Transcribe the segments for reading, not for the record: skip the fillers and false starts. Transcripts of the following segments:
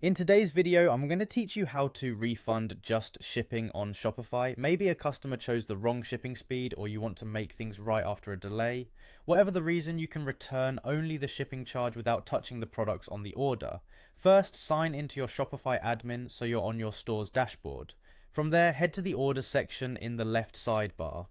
In today's video, I'm going to teach you how to refund just shipping on Shopify. Maybe a customer chose the wrong shipping speed or you want to make things right after a delay. Whatever the reason, you can return only the shipping charge without touching the products on the order. First, sign into your Shopify admin so you're on your store's dashboard. From there, head to the orders section in the left sidebar.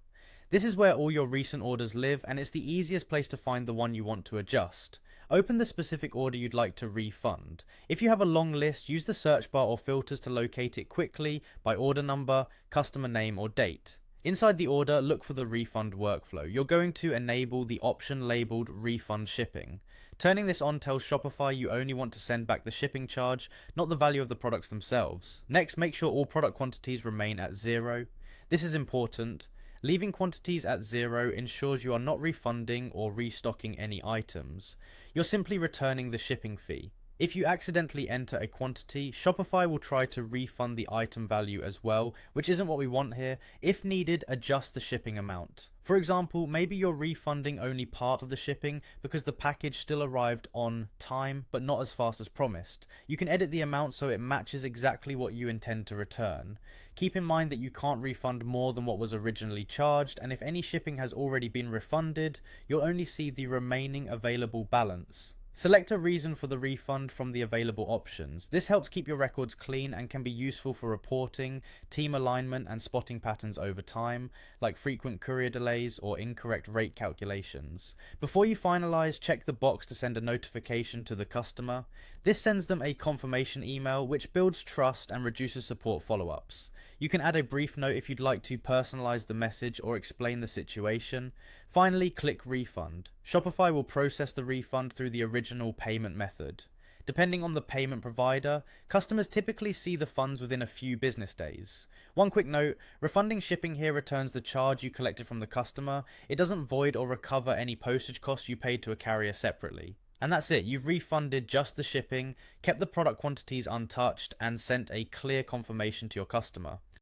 This is where all your recent orders live, and it's the easiest place to find the one you want to adjust. Open the specific order you'd like to refund. If you have a long list, use the search bar or filters to locate it quickly by order number, customer name, or date. Inside the order, look for the refund workflow. You're going to enable the option labeled refund shipping. Turning this on tells Shopify you only want to send back the shipping charge, not the value of the products themselves. Next, make sure all product quantities remain at 0. This is important. Leaving quantities at 0 ensures you are not refunding or restocking any items. You're simply returning the shipping fee. If you accidentally enter a quantity, Shopify will try to refund the item value as well, which isn't what we want here. If needed, adjust the shipping amount. For example, maybe you're refunding only part of the shipping because the package still arrived on time, but not as fast as promised. You can edit the amount so it matches exactly what you intend to return. Keep in mind that you can't refund more than what was originally charged, and if any shipping has already been refunded, you'll only see the remaining available balance. Select a reason for the refund from the available options. This helps keep your records clean and can be useful for reporting, team alignment, and spotting patterns over time, like frequent courier delays or incorrect rate calculations. Before you finalize, check the box to send a notification to the customer. This sends them a confirmation email, which builds trust and reduces support follow-ups. You can add a brief note if you'd like to personalize the message or explain the situation. Finally, click Refund. Shopify will process the refund through the original payment method. Depending on the payment provider, customers typically see the funds within a few business days. One quick note, refunding shipping here returns the charge you collected from the customer. It doesn't void or recover any postage costs you paid to a carrier separately. And that's it, you've refunded just the shipping, kept the product quantities untouched, and sent a clear confirmation to your customer.